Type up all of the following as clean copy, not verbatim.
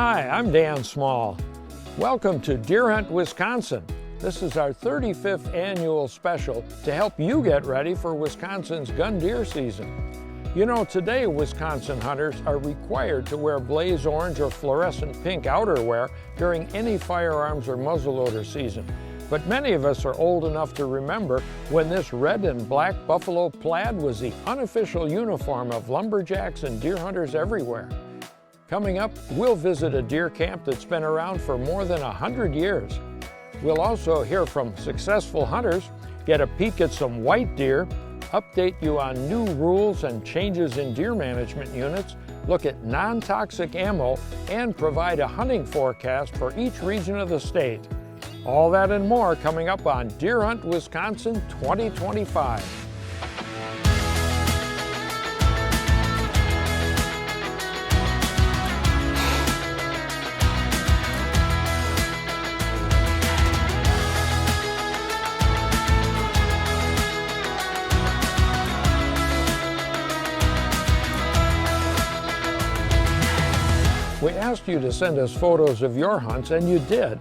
Hi, I'm Dan Small. Welcome to Deer Hunt, Wisconsin. This is our 35th annual special to help you get ready for Wisconsin's gun deer season. You know, today Wisconsin hunters are required to wear blaze orange or fluorescent pink outerwear during any firearms or muzzleloader season. But many of us are old enough to remember when this red and black buffalo plaid was the unofficial uniform of lumberjacks and deer hunters everywhere. Coming up, we'll visit a deer camp that's been around for more than 100 years. We'll also hear from successful hunters, get a peek at some white deer, update you on new rules and changes in deer management units, look at non-toxic ammo, and provide a hunting forecast for each region of the state. All that and more coming up on Deer Hunt, Wisconsin 2025. We asked you to send us photos of your hunts, and you did.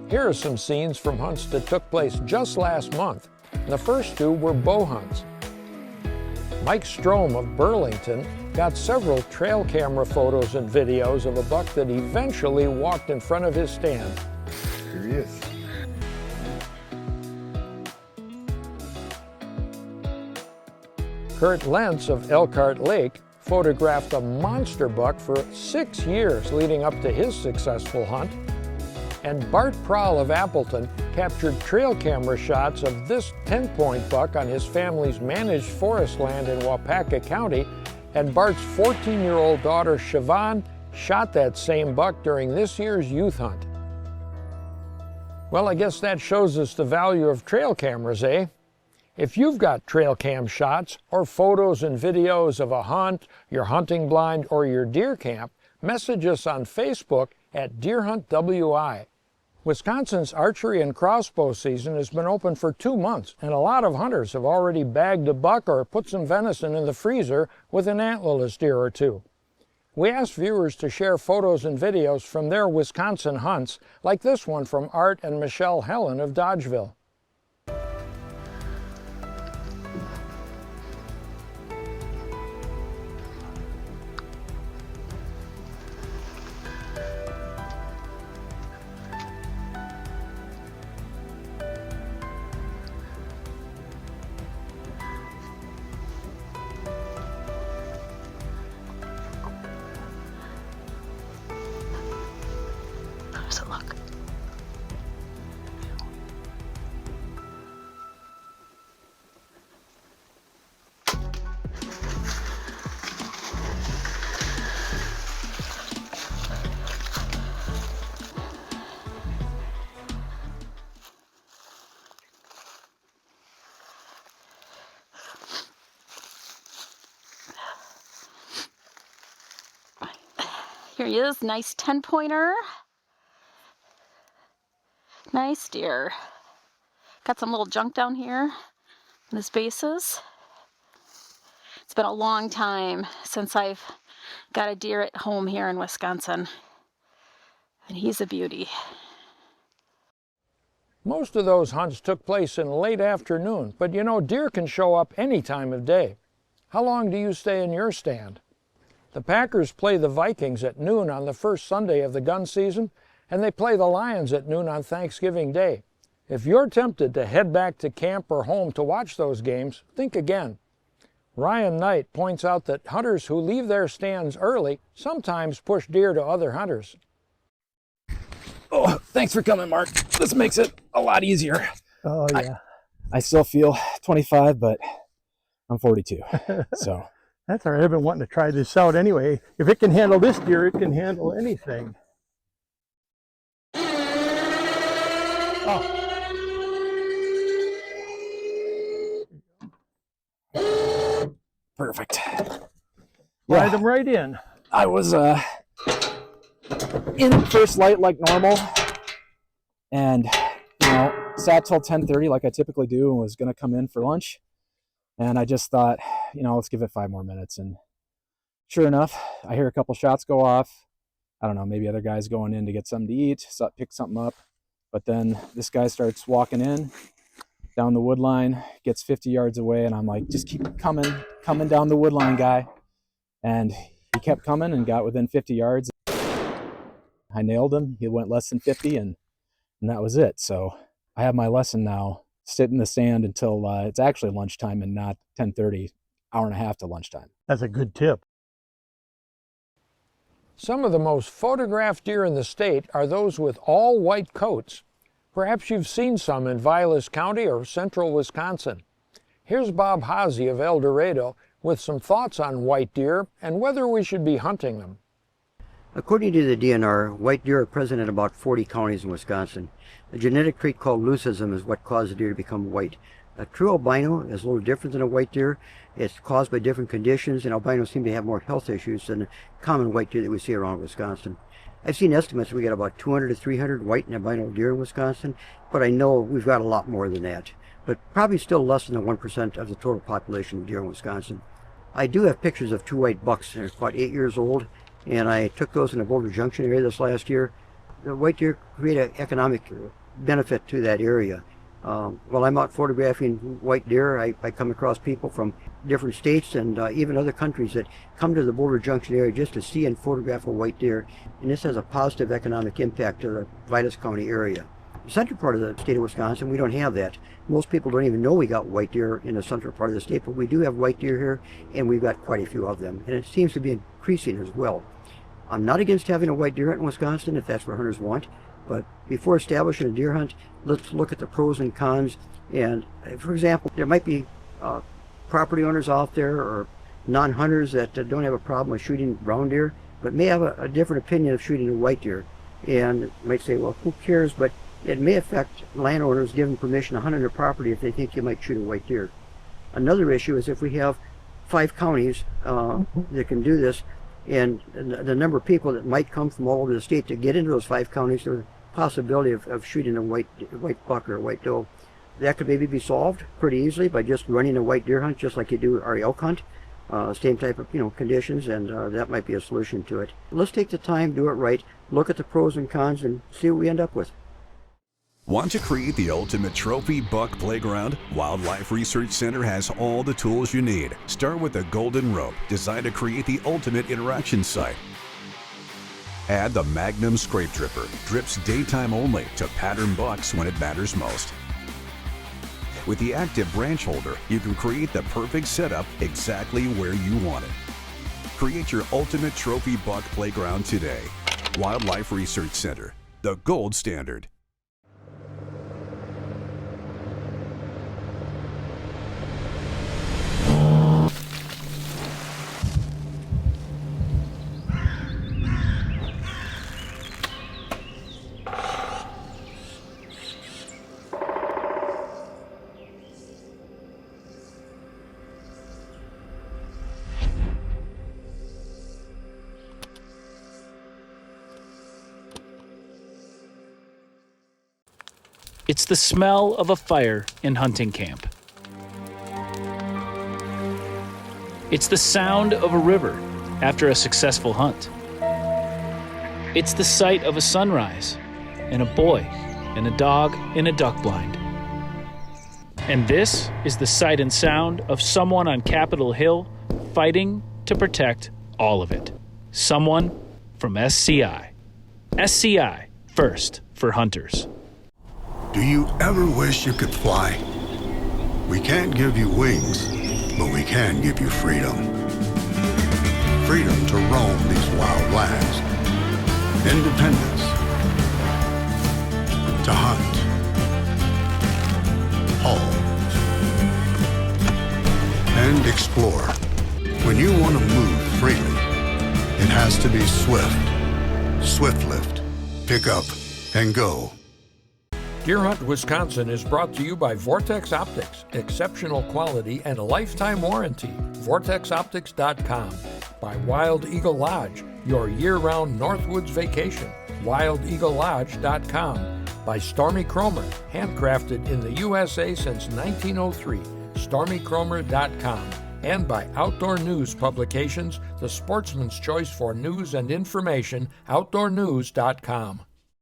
Here are some scenes from hunts that took place just last month. The first two were bow hunts. Mike Strom of Burlington got several trail camera photos and videos of a buck that eventually walked in front of his stand. Here he is. Kurt Lentz of Elkhart Lake photographed a monster buck for 6 years leading up to his successful hunt. And Bart Prowl of Appleton captured trail camera shots of this 10-point buck on his family's managed forest land in Waupaca County, and Bart's 14-year-old daughter Siobhan shot that same buck during this year's youth hunt. Well, I guess that shows us the value of trail cameras, eh? If you've got trail cam shots or photos and videos of a hunt, your hunting blind, or your deer camp, message us on Facebook at Deer Hunt WI. Wisconsin's archery and crossbow season has been open for 2 months, and a lot of hunters have already bagged a buck or put some venison in the freezer with an antlerless deer or two. We asked viewers to share photos and videos from their Wisconsin hunts, like this one from Art and Michelle Helen of Dodgeville. How does it look? Here he is, nice 10-pointer. Nice deer. Got some little junk down here in his bases. It's been a long time since I've got a deer at home here in Wisconsin, and he's a beauty. Most of those hunts took place in late afternoon, but you know, deer can show up any time of day. How long do you stay in your stand? The Packers play the Vikings at noon on the first Sunday of the gun season, and they play the Lions at noon on Thanksgiving Day. If you're tempted to head back to camp or home to watch those games, think again. Ryan Knight points out that hunters who leave their stands early sometimes push deer to other hunters. Oh, thanks for coming, Mark. This makes it a lot easier. Oh, yeah. I still feel 25, but I'm 42, so. That's all right. I've been wanting to try this out anyway. If it can handle this deer, it can handle anything. Oh. Perfect. Ride them right in. I was in first light like normal, and sat till 10:30 like I typically do, and was going to come in for lunch. And I just thought, let's give it 5 more minutes. And sure enough, I hear a couple shots go off. I don't know, maybe other guys going in to get something to eat, pick something up. But then this guy starts walking in down the wood line, gets 50 yards away, and I'm like, just keep coming down the wood line, guy. And he kept coming and got within 50 yards. I nailed him. He went less than 50, and that was it. So I have my lesson now. Sit in the stand until it's actually lunchtime and not 10:30, hour and a half to lunchtime. That's a good tip. Some of the most photographed deer in the state are those with all white coats. Perhaps you've seen some in Vilas County or central Wisconsin. Here's Bob Haase of El Dorado with some thoughts on white deer and whether we should be hunting them. According to the DNR, white deer are present in about 40 counties in Wisconsin. A genetic trait called leucism is what causes a deer to become white. A true albino is a little different than a white deer. It's caused by different conditions, and albinos seem to have more health issues than the common white deer that we see around Wisconsin. I've seen estimates we get about 200 to 300 white and albino deer in Wisconsin, but I know we've got a lot more than that. But probably still less than the 1% of the total population of deer in Wisconsin. I do have pictures of 2 white bucks. They're about 8 years old, and I took those in the Boulder Junction area this last year. The white deer create an economic benefit to that area. While I'm out photographing white deer, I come across people from different states and even other countries that come to the Boulder Junction area just to see and photograph a white deer, and this has a positive economic impact to the Vilas County area. The central part of the state of Wisconsin, we don't have that. Most people don't even know we got white deer in the central part of the state, but we do have white deer here, and we've got quite a few of them, and it seems to be increasing as well. I'm not against having a white deer hunt in Wisconsin if that's what hunters want, but before establishing a deer hunt, let's look at the pros and cons. And for example, there might be property owners out there or non-hunters that don't have a problem with shooting brown deer, but may have a different opinion of shooting a white deer, and might say, well, who cares? But it may affect landowners giving permission to hunt on their property if they think you might shoot a white deer. Another issue is if we have 5 counties that can do this, and the number of people that might come from all over the state to get into those 5 counties, there's a possibility of shooting a white buck or a white doe. That could maybe be solved pretty easily by just running a white deer hunt, just like you do our elk hunt. Same type of conditions, and that might be a solution to it. Let's take the time, do it right, look at the pros and cons, and see what we end up with. Want to create the ultimate trophy buck playground? Wildlife Research Center has all the tools you need. Start with the Golden Rope, designed to create the ultimate interaction site. Add the Magnum Scrape Dripper, drips daytime only to pattern bucks when it matters most. With the active branch holder, you can create the perfect setup exactly where you want it. Create your ultimate trophy buck playground today. Wildlife Research Center, the gold standard. It's the smell of a fire in hunting camp. It's the sound of a river after a successful hunt. It's the sight of a sunrise and a boy and a dog in a duck blind. And this is the sight and sound of someone on Capitol Hill fighting to protect all of it. Someone from SCI. SCI, first for hunters. Do you ever wish you could fly? We can't give you wings, but we can give you freedom. Freedom to roam these wild lands. Independence. To hunt. Haul. And explore. When you want to move freely, it has to be swift. Swift lift. Pick up and go. Deer Hunt Wisconsin is brought to you by Vortex Optics, exceptional quality and a lifetime warranty. VortexOptics.com. By Wild Eagle Lodge, your year-round Northwoods vacation. WildEagleLodge.com. By Stormy Cromer, handcrafted in the USA since 1903. StormyCromer.com. and by Outdoor News Publications, the sportsman's choice for news and information, outdoornews.com.